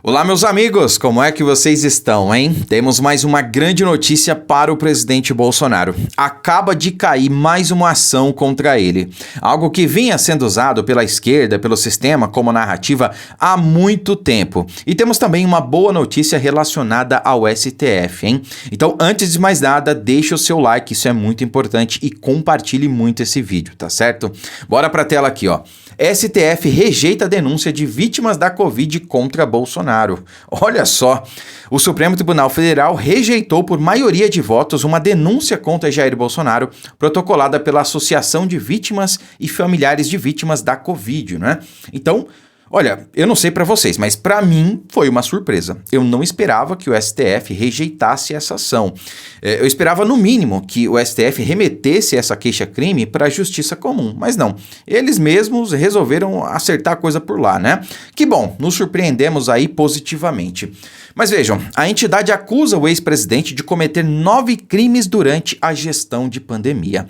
Olá, meus amigos, como é que vocês estão, hein? Temos mais uma grande notícia para o presidente Bolsonaro. Acaba de cair mais uma ação contra ele. Algo que vinha sendo usado pela esquerda, pelo sistema, como narrativa há muito tempo. E temos também uma boa notícia relacionada ao STF, hein? Então, antes de mais nada, deixe o seu like, isso é muito importante, e compartilhe muito esse vídeo, tá certo? Bora pra tela aqui, ó. STF rejeita a denúncia de vítimas da Covid contra Bolsonaro. Olha só, o Supremo Tribunal Federal rejeitou por maioria de votos uma denúncia contra Jair Bolsonaro, protocolada pela Associação de Vítimas e Familiares de Vítimas da Covid, né? Então, olha, eu não sei pra vocês, mas pra mim foi uma surpresa. Eu não esperava que o STF rejeitasse essa ação. Eu esperava, no mínimo, que o STF remetesse essa queixa-crime para a justiça comum, mas não. Eles mesmos resolveram acertar a coisa por lá, né? Que bom, nos surpreendemos aí positivamente. Mas vejam, a entidade acusa o ex-presidente de cometer 9 crimes durante a gestão de pandemia.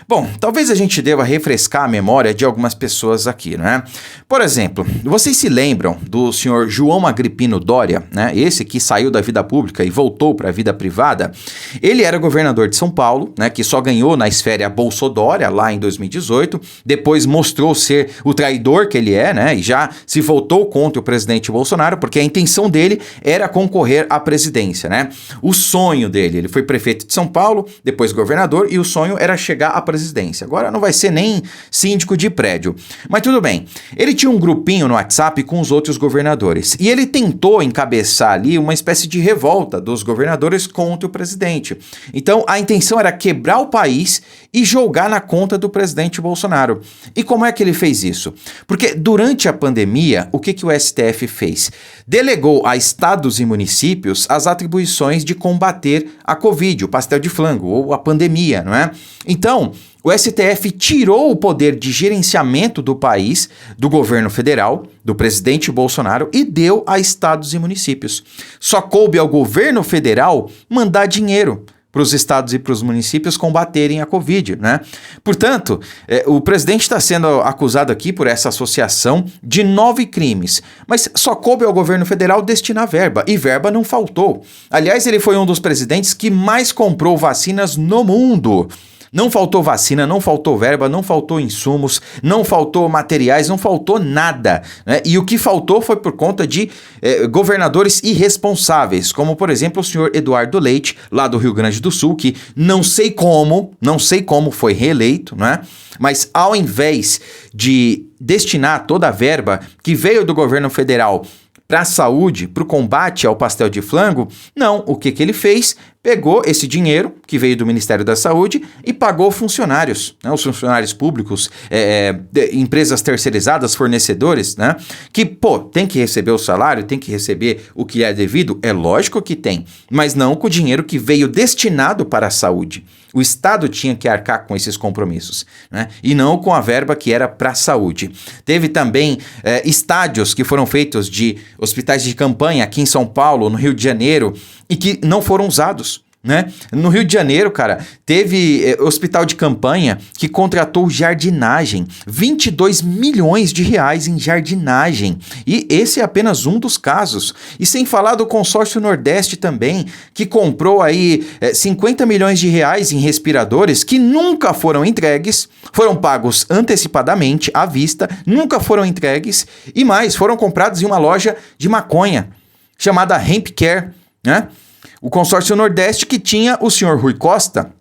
Bom, talvez a gente deva refrescar a memória de algumas pessoas aqui, né? Por exemplo, vocês se lembram do senhor João Agripino Doria, né? Esse que saiu da vida pública e voltou para a vida privada. Ele era governador de São Paulo, né? Que só ganhou na esfera Bolsodória lá em 2018. Depois mostrou ser o traidor que ele é, né? E já se voltou contra o presidente Bolsonaro, porque a intenção dele era concorrer à presidência, né? O sonho dele, ele foi prefeito de São Paulo, depois governador, e o sonho era chegar à presidência. Agora não vai ser nem síndico de prédio. Mas tudo bem. Ele tinha um grupinho no WhatsApp com os outros governadores. E ele tentou encabeçar ali uma espécie de revolta dos governadores contra o presidente. Então a intenção era quebrar o país e jogar na conta do presidente Bolsonaro. E como é que ele fez isso? Porque durante a pandemia, o que o STF fez? Delegou a estados e municípios as atribuições de combater a Covid, o pastel de flango, ou a pandemia, não é? Então, o STF tirou o poder de gerenciamento do país, do governo federal, do presidente Bolsonaro, e deu a estados e municípios. Só coube ao governo federal mandar dinheiro para os estados e para os municípios combaterem a Covid, né? Portanto, o presidente está sendo acusado aqui por essa associação de 9 crimes, mas só coube ao governo federal destinar verba, e verba não faltou. Aliás, ele foi um dos presidentes que mais comprou vacinas no mundo. Não faltou vacina, não faltou verba, não faltou insumos, não faltou materiais, não faltou nada, né? E o que faltou foi por conta de governadores irresponsáveis, como por exemplo o senhor Eduardo Leite, lá do Rio Grande do Sul, que não sei como foi reeleito, né? Mas ao invés de destinar toda a verba que veio do governo federal para a saúde, para o combate ao pastel de flango, não, o que ele fez? Pegou esse dinheiro que veio do Ministério da Saúde e pagou funcionários, né, os funcionários públicos, empresas terceirizadas, fornecedores, né, que, tem que receber o salário, tem que receber o que é devido, é lógico que tem, mas não com o dinheiro que veio destinado para a saúde. O Estado tinha que arcar com esses compromissos, né, e não com a verba que era para a saúde. Teve também estádios que foram feitos de hospitais de campanha aqui em São Paulo, no Rio de Janeiro, e que não foram usados, né? No Rio de Janeiro, cara, teve hospital de campanha que contratou jardinagem, 22 milhões de reais em jardinagem, e esse é apenas um dos casos. E sem falar do consórcio Nordeste também, que comprou aí 50 milhões de reais em respiradores que nunca foram entregues, foram pagos antecipadamente à vista, nunca foram entregues, e mais, foram comprados em uma loja de maconha chamada Hemp Care, né? O consórcio Nordeste que tinha o senhor Rui Costa,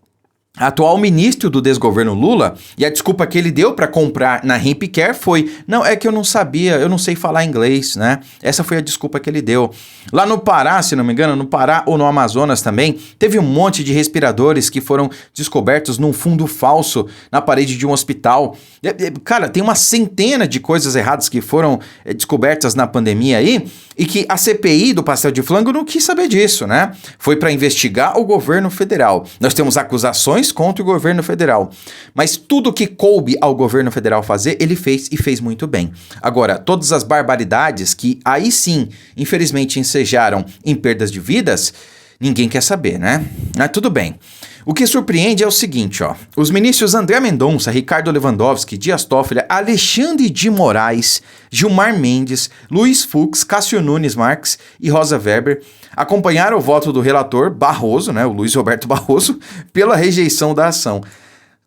atual ministro do desgoverno Lula, e a desculpa que ele deu para comprar na Hemp Care foi: não, é que eu não sabia, eu não sei falar inglês, né? Essa foi a desculpa que ele deu. Lá no Pará, se não me engano, no Pará ou no Amazonas também, teve um monte de respiradores que foram descobertos num fundo falso na parede de um hospital. Cara, tem uma centena de coisas erradas que foram descobertas na pandemia aí, e que a CPI do pastel de flango não quis saber disso, né? Foi para investigar o governo federal. Nós temos acusações contra o governo federal, mas tudo que coube ao governo federal fazer, ele fez, e fez muito bem. Agora, todas as barbaridades que aí sim, infelizmente, ensejaram em perdas de vidas, ninguém quer saber, né? Mas tudo bem. O que surpreende é o seguinte, ó. Os ministros André Mendonça, Ricardo Lewandowski, Dias Toffoli, Alexandre de Moraes, Gilmar Mendes, Luiz Fux, Cássio Nunes Marques e Rosa Weber acompanharam o voto do relator Barroso, né, o Luiz Roberto Barroso, pela rejeição da ação.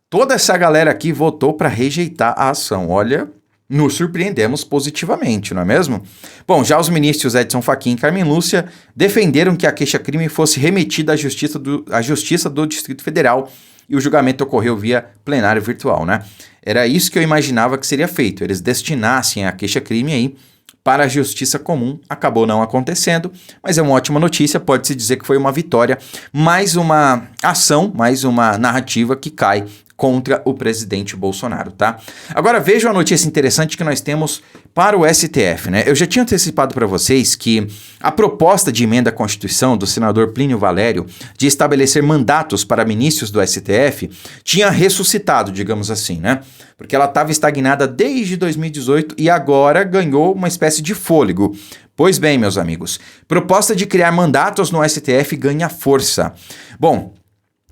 Toda essa galera aqui votou para rejeitar a ação. Olha, nos surpreendemos positivamente, não é mesmo? Bom, já os ministros Edson Fachin e Carmen Lúcia defenderam que a queixa-crime fosse remetida à Justiça do Distrito Federal e o julgamento ocorreu via plenário virtual, né? Era isso que eu imaginava que seria feito, eles destinassem a queixa-crime aí para a Justiça Comum. Acabou não acontecendo, mas é uma ótima notícia, pode-se dizer que foi uma vitória, mais uma ação, mais uma narrativa que cai contra o presidente Bolsonaro, tá? Agora vejam a notícia interessante que nós temos para o STF, né? Eu já tinha antecipado para vocês que a proposta de emenda à Constituição do senador Plínio Valério de estabelecer mandatos para ministros do STF tinha ressuscitado, digamos assim, né? Porque ela estava estagnada desde 2018 e agora ganhou uma espécie de fôlego. Pois bem, meus amigos, proposta de criar mandatos no STF ganha força. Bom,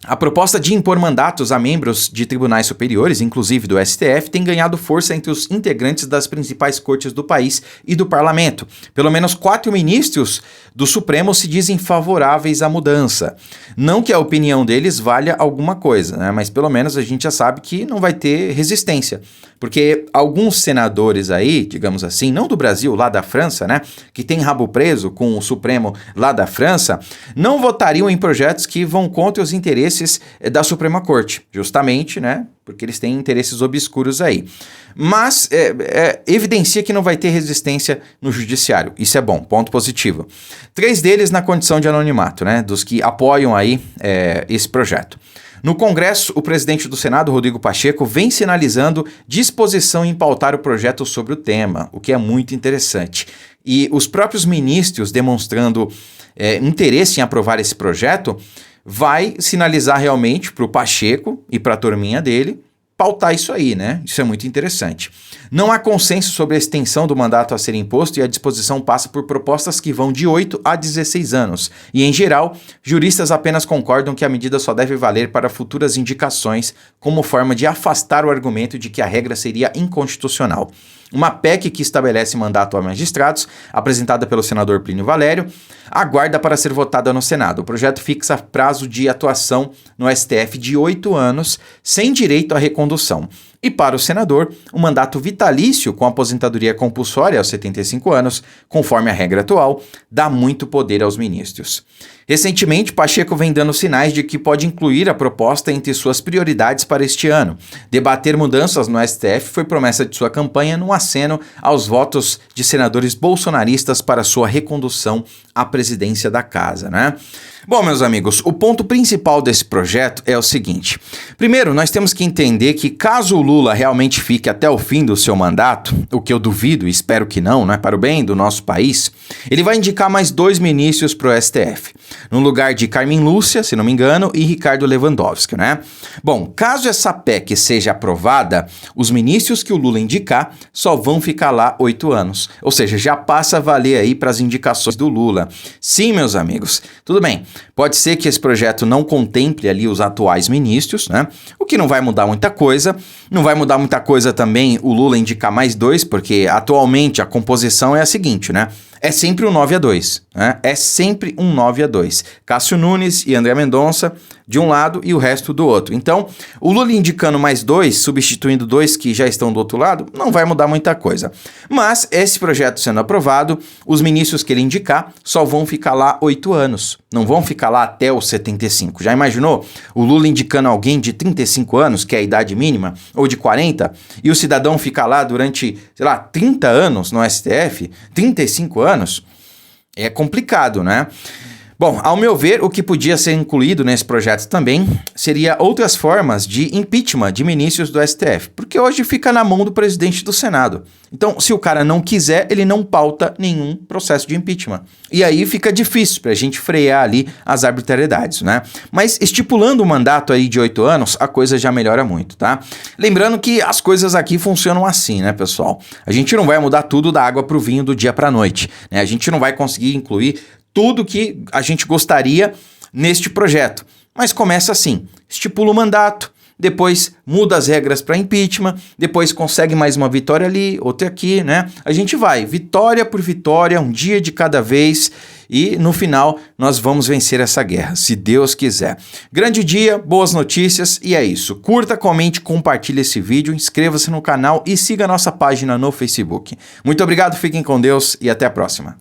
a proposta de impor mandatos a membros de tribunais superiores, inclusive do STF, tem ganhado força entre os integrantes das principais cortes do país e do parlamento. Pelo menos 4 ministros do Supremo se dizem favoráveis à mudança. Não que a opinião deles valha alguma coisa, né? Mas pelo menos a gente já sabe que não vai ter resistência. Porque alguns senadores aí, digamos assim, não do Brasil, lá da França, né? Que tem rabo preso com o Supremo lá da França, não votariam em projetos que vão contra os interesses da Suprema Corte, justamente, né? Porque eles têm interesses obscuros aí. Mas evidencia que não vai ter resistência no judiciário. Isso é bom, ponto positivo. 3 deles na condição de anonimato, né? Dos que apoiam aí esse projeto. No Congresso, o presidente do Senado, Rodrigo Pacheco, vem sinalizando disposição em pautar o projeto sobre o tema, o que é muito interessante. E os próprios ministros demonstrando interesse em aprovar esse projeto, vai sinalizar realmente para o Pacheco e para a turminha dele pautar isso aí, né? Isso é muito interessante. Não há consenso sobre a extensão do mandato a ser imposto e a disposição passa por propostas que vão de 8 a 16 anos. E, em geral, juristas apenas concordam que a medida só deve valer para futuras indicações, como forma de afastar o argumento de que a regra seria inconstitucional. Uma PEC que estabelece mandato a magistrados, apresentada pelo senador Plínio Valério, aguarda para ser votada no Senado. O projeto fixa prazo de atuação no STF de 8 anos, sem direito à recondução. E para o senador, um mandato vitalício com aposentadoria compulsória aos 75 anos, conforme a regra atual, dá muito poder aos ministros. Recentemente, Pacheco vem dando sinais de que pode incluir a proposta entre suas prioridades para este ano. Debater mudanças no STF foi promessa de sua campanha num aceno aos votos de senadores bolsonaristas para sua recondução à presidência da casa, né? Bom, meus amigos, o ponto principal desse projeto é o seguinte. Primeiro, nós temos que entender que caso o Lula realmente fique até o fim do seu mandato, o que eu duvido e espero que não, né, para o bem do nosso país, ele vai indicar mais 2 ministros para o STF, no lugar de Carmen Lúcia, se não me engano, e Ricardo Lewandowski, né? Bom, caso essa PEC seja aprovada, os ministros que o Lula indicar só vão ficar lá 8 anos. Ou seja, já passa a valer aí para as indicações do Lula. Sim, meus amigos, tudo bem. Pode ser que esse projeto não contemple ali os atuais ministros, né? O que não vai mudar muita coisa. Não vai mudar muita coisa também o Lula indicar mais 2, porque atualmente a composição é a seguinte, né? É sempre um 9-2, né? É sempre um 9-2. Cássio Nunes e André Mendonça de um lado e o resto do outro. Então, o Lula indicando mais 2, substituindo 2 que já estão do outro lado, não vai mudar muita coisa. Mas, esse projeto sendo aprovado, os ministros que ele indicar só vão ficar lá 8 anos. Não vão ficar lá até os 75. Já imaginou? O Lula indicando alguém de 35 anos, que é a idade mínima, ou de 40, e o cidadão ficar lá durante, 30 anos no STF, 35 anos? É complicado, né? Bom, ao meu ver, o que podia ser incluído nesse projeto também seria outras formas de impeachment de ministros do STF, porque hoje fica na mão do presidente do Senado. Então, se o cara não quiser, ele não pauta nenhum processo de impeachment. E aí fica difícil pra gente frear ali as arbitrariedades, né? Mas estipulando um mandato aí de 8 anos, a coisa já melhora muito, tá? Lembrando que as coisas aqui funcionam assim, né, pessoal? A gente não vai mudar tudo da água pro vinho do dia pra noite, né? A gente não vai conseguir incluir tudo que a gente gostaria neste projeto. Mas começa assim, estipula o mandato, depois muda as regras para impeachment, depois consegue mais uma vitória ali, outra aqui, né? A gente vai, vitória por vitória, um dia de cada vez, e no final nós vamos vencer essa guerra, se Deus quiser. Grande dia, boas notícias, e é isso. Curta, comente, compartilhe esse vídeo, inscreva-se no canal e siga a nossa página no Facebook. Muito obrigado, fiquem com Deus e até a próxima.